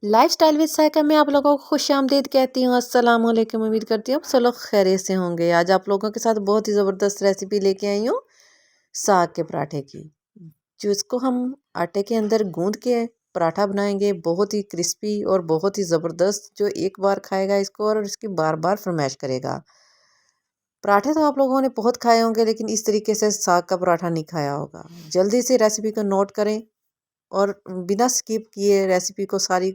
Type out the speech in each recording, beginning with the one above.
Lifestyle with Saika में आप लोगों को खुशामदीद कहती हूँ। अस्सलाम वालेकुम। उम्मीद करती हूँ आप सब लोग खैरियत से होंगे। आज आप लोगों के साथ बहुत ही ज़बरदस्त रेसिपी लेके आई हूँ साग के पराठे की, जिसको हम आटे के अंदर गूंद के पराठा बनाएंगे। बहुत ही क्रिस्पी और बहुत ही ज़बरदस्त, जो एक बार खाएगा इसको और इसकी बार बार फरमाइश करेगा। पराठे तो आप लोगों ने बहुत खाए होंगे, लेकिन इस तरीके से साग का पराठा नहीं खाया होगा। जल्दी से रेसिपी को नोट करें और बिना स्किप किए रेसिपी को सारी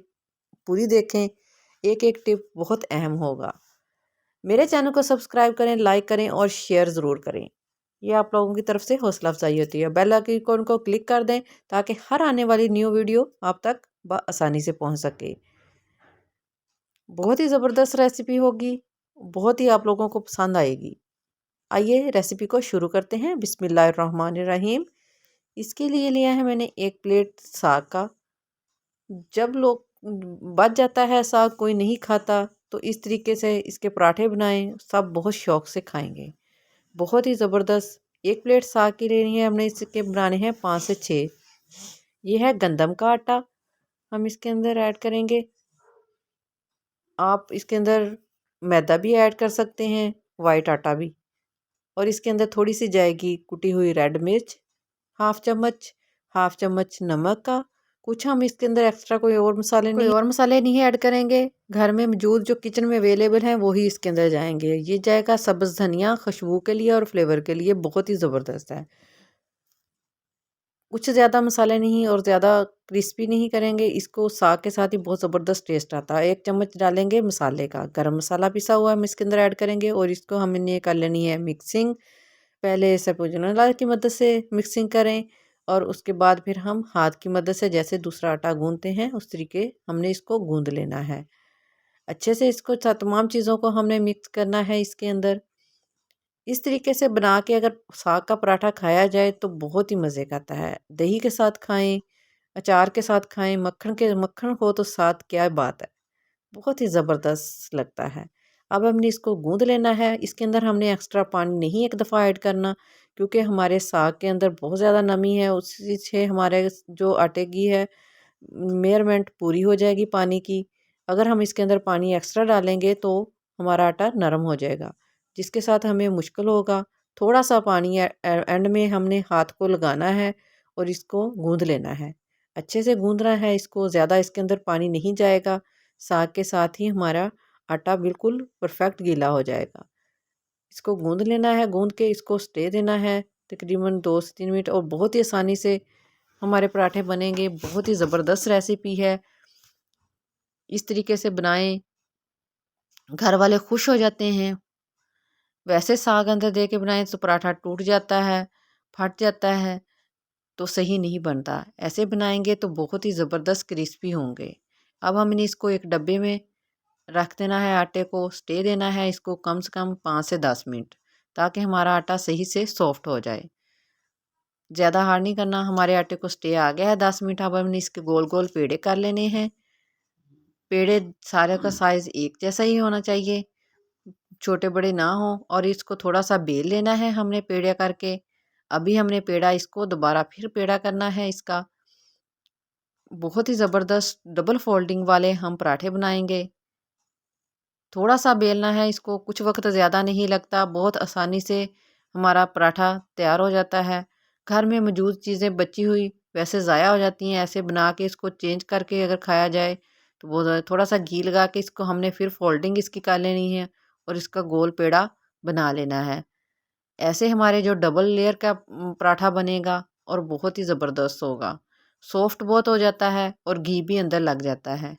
पूरी देखें। एक एक टिप बहुत अहम होगा। मेरे चैनल को सब्सक्राइब करें, लाइक करें और शेयर ज़रूर करें। ये आप लोगों की तरफ से हौसला अफजाई होती है। बेल आइकन को क्लिक कर दें ताकि हर आने वाली न्यू वीडियो आप तक आसानी से पहुंच सके। बहुत ही ज़बरदस्त रेसिपी होगी, बहुत ही आप लोगों को पसंद आएगी। आइए रेसिपी को शुरू करते हैं। बिस्मिल्लाहिर्रहमानिर्रहीम। इसके लिए लिया है मैंने 1 प्लेट साग का। जब लोग बच जाता है साग, कोई नहीं खाता, तो इस तरीके से इसके पराठे बनाएं, सब बहुत शौक से खाएंगे। बहुत ही ज़बरदस्त। 1 प्लेट साग की लेनी है हमने, इसके बनाने हैं 5 से 6। ये है गंदम का आटा, हम इसके अंदर ऐड करेंगे। आप इसके अंदर मैदा भी ऐड कर सकते हैं, वाइट आटा भी। और इसके अंदर थोड़ी सी जाएगी कुटी हुई रेड मिर्च, हाफ चम्मच नमक का। कुछ हम इसके अंदर एक्स्ट्रा कोई और मसाले नहीं ऐड करेंगे। घर में मौजूद जो किचन में अवेलेबल हैं वो ही इसके अंदर जाएंगे। ये जाएगा सब्ज़ धनिया, खुशबू के लिए और फ्लेवर के लिए बहुत ही ज़बरदस्त है। कुछ ज़्यादा मसाले नहीं और ज़्यादा क्रिस्पी नहीं करेंगे इसको। साग के साथ ही बहुत ज़बरदस्त टेस्ट आता है। 1 चम्मच डालेंगे मसाले का, गरम मसाला पिसा हुआ हम इसके अंदर ऐड करेंगे और इसको हमने कर लेनी है मिक्सिंग। पहले स्पैचुला की मदद से मिक्सिंग करें और उसके बाद फिर हम हाथ की मदद से जैसे दूसरा आटा गूंदते हैं उस तरीके हमने इसको गूंद लेना है। अच्छे से इसको तमाम चीज़ों को हमने मिक्स करना है इसके अंदर। इस तरीके से बना के अगर साग का पराठा खाया जाए तो बहुत ही मज़े का आता है। दही के साथ खाएं, अचार के साथ खाएं, मक्खन हो तो साथ क्या बात है, बहुत ही ज़बरदस्त लगता है। अब हमने इसको गूँध लेना है। इसके अंदर हमने एक्स्ट्रा पानी नहीं एक दफ़ा ऐड करना, क्योंकि हमारे साग के अंदर बहुत ज़्यादा नमी है। उसी से हमारे जो आटे की है मेजरमेंट पूरी हो जाएगी पानी की। अगर हम इसके अंदर पानी एक्स्ट्रा डालेंगे तो हमारा आटा नरम हो जाएगा, जिसके साथ हमें मुश्किल होगा। थोड़ा सा पानी एंड में हमने हाथ को लगाना है और इसको गूँध लेना है। अच्छे से गूँधना है इसको, ज़्यादा इसके अंदर पानी नहीं जाएगा। साग के साथ ही हमारा आटा बिल्कुल परफेक्ट गीला हो जाएगा। इसको गूँध लेना है, गूँध के इसको स्टे देना है तकरीबन 2 से 3 मिनट और बहुत ही आसानी से हमारे पराठे बनेंगे। बहुत ही ज़बरदस्त रेसिपी है, इस तरीके से बनाएं, घर वाले खुश हो जाते हैं। वैसे साग अंदर दे के बनाएं तो पराठा टूट जाता है, फट जाता है, तो सही नहीं बनता। ऐसे बनाएंगे तो बहुत ही ज़बरदस्त क्रिस्पी होंगे। अब हमने इसको एक डब्बे में रख देना है, आटे को स्टे देना है इसको कम से कम 5 से 10 मिनट, ताकि हमारा आटा सही से सॉफ्ट हो जाए। ज़्यादा हार्ड नहीं करना। हमारे आटे को स्टे आ गया है 10 मिनट। अब हमने इसके गोल गोल पेड़े कर लेने हैं। पेड़े सारे का साइज़ एक जैसा ही होना चाहिए, छोटे बड़े ना हो। और इसको थोड़ा सा बेल लेना है हमने पेड़ा करके। अभी हमने पेड़ा इसको दोबारा फिर पेड़ा करना है इसका। बहुत ही ज़बरदस्त डबल फोल्डिंग वाले हम पराठे बनाएंगे। थोड़ा सा बेलना है इसको, कुछ वक्त ज़्यादा नहीं लगता, बहुत आसानी से हमारा पराठा तैयार हो जाता है। घर में मौजूद चीज़ें बची हुई वैसे ज़ाया हो जाती हैं। ऐसे बना के इसको चेंज करके अगर खाया जाए तो वो थोड़ा सा घी लगा के इसको हमने फिर फोल्डिंग इसकी कर लेनी है और इसका गोल पेड़ा बना लेना है। ऐसे हमारे जो डबल लेयर का पराठा बनेगा और बहुत ही ज़बरदस्त होगा। सॉफ्ट बहुत हो जाता है और घी भी अंदर लग जाता है।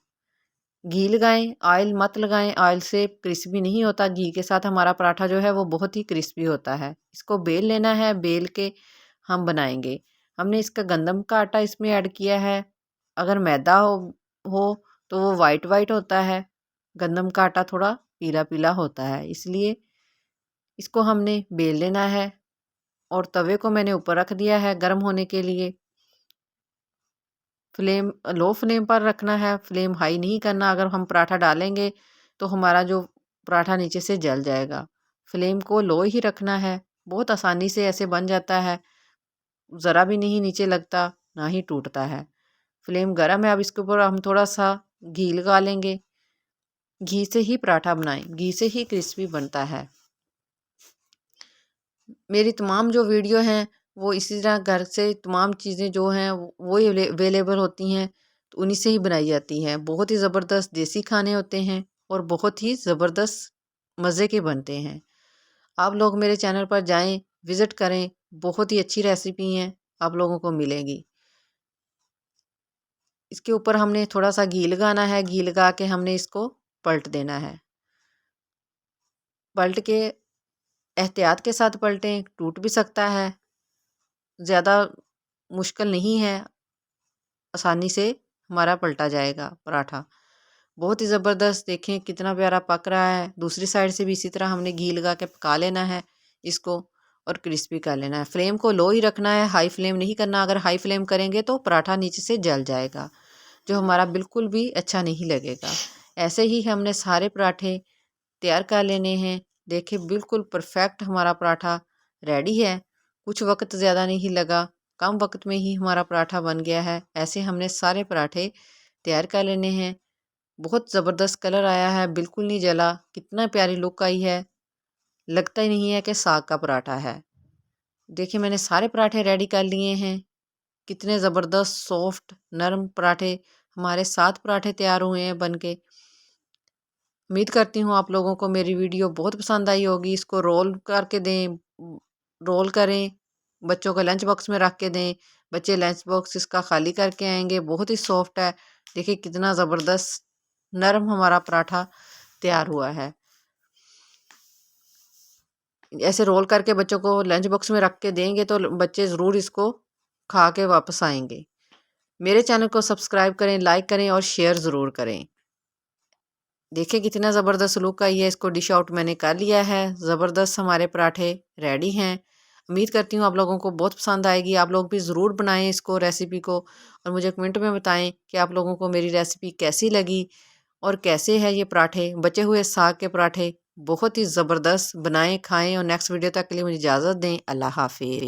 घी लगाएं, ऑयल मत लगाएं, ऑयल से क्रिस्पी नहीं होता। घी के साथ हमारा पराठा जो है वो बहुत ही क्रिस्पी होता है। इसको बेल लेना है, बेल के हम बनाएंगे। हमने इसका गंदम का आटा इसमें ऐड किया है। अगर मैदा हो तो वो वाइट वाइट होता है, गंदम का आटा थोड़ा पीला पीला होता है। इसलिए इसको हमने बेल लेना है और तवे को मैंने ऊपर रख दिया है गर्म होने के लिए। फ्लेम लो फ्लेम पर रखना है, फ्लेम हाई नहीं करना। अगर हम पराठा डालेंगे तो हमारा जो पराठा नीचे से जल जाएगा। फ्लेम को लो ही रखना है। बहुत आसानी से ऐसे बन जाता है, ज़रा भी नहीं नीचे लगता, ना ही टूटता है। फ्लेम गर्म है। अब इसके ऊपर हम थोड़ा सा घी लगा लेंगे। घी से ही पराठा बनाएं, घी से ही क्रिस्पी बनता है। मेरी तमाम जो वीडियो हैं वो इसी तरह घर से तमाम चीज़ें जो हैं वो अवेलेबल होती हैं, तो उन्हीं से ही बनाई जाती हैं। बहुत ही ज़बरदस्त देसी खाने होते हैं और बहुत ही ज़बरदस्त मज़े के बनते हैं। आप लोग मेरे चैनल पर जाएं, विज़िट करें, बहुत ही अच्छी रेसिपी हैं आप लोगों को मिलेंगी। इसके ऊपर हमने थोड़ा सा घी लगाना है, घी लगा के हमने इसको पलट देना है। पलट के एहतियात के साथ पलटें, टूट भी सकता है, ज़्यादा मुश्किल नहीं है, आसानी से हमारा पलटा जाएगा पराठा। बहुत ही ज़बरदस्त, देखें कितना प्यारा पक रहा है। दूसरी साइड से भी इसी तरह हमने घी लगा के पका लेना है इसको और क्रिस्पी कर लेना है। फ्लेम को लो ही रखना है, हाई फ्लेम नहीं करना। अगर हाई फ्लेम करेंगे तो पराठा नीचे से जल जाएगा, जो हमारा बिल्कुल भी अच्छा नहीं लगेगा। ऐसे ही हमने सारे पराठे तैयार कर लेने हैं। देखिए बिल्कुल परफेक्ट हमारा पराठा रेडी है। कुछ वक्त ज़्यादा नहीं लगा, कम वक्त में ही हमारा पराठा बन गया है। ऐसे हमने सारे पराठे तैयार कर लेने हैं। बहुत ज़बरदस्त कलर आया है, बिल्कुल नहीं जला, कितना प्यारी लुक आई है, लगता ही नहीं है कि साग का पराठा है। देखिए मैंने सारे पराठे रेडी कर लिए हैं। कितने ज़बरदस्त सॉफ्ट नरम पराठे, हमारे 7 पराठे तैयार हुए हैं बन के। उम्मीद करती हूँ आप लोगों को मेरी वीडियो बहुत पसंद आई होगी। इसको रोल करके दें, रोल करें, बच्चों को लंच बॉक्स में रख के दें। बच्चे लंच बॉक्स इसका खाली करके आएंगे। बहुत ही सॉफ्ट है, देखिए कितना ज़बरदस्त नरम हमारा पराठा तैयार हुआ है। ऐसे रोल करके बच्चों को लंच बॉक्स में रख के देंगे तो बच्चे ज़रूर इसको खा के वापस आएंगे। मेरे चैनल को सब्सक्राइब करें, लाइक करें और शेयर ज़रूर करें। देखिए कितना ज़बरदस्त लुक आई है। इसको डिश आउट मैंने कर लिया है। ज़बरदस्त हमारे पराठे रेडी हैं। उम्मीद करती हूँ आप लोगों को बहुत पसंद आएगी। आप लोग भी ज़रूर बनाएं इसको, रेसिपी को, और मुझे कमेंट में बताएं कि आप लोगों को मेरी रेसिपी कैसी लगी और कैसे है ये पराठे, बचे हुए साग के पराठे। बहुत ही ज़बरदस्त, बनाएं, खाएं और नेक्स्ट वीडियो तक के लिए मुझे इजाज़त दें। अल्लाह हाफ़िज़।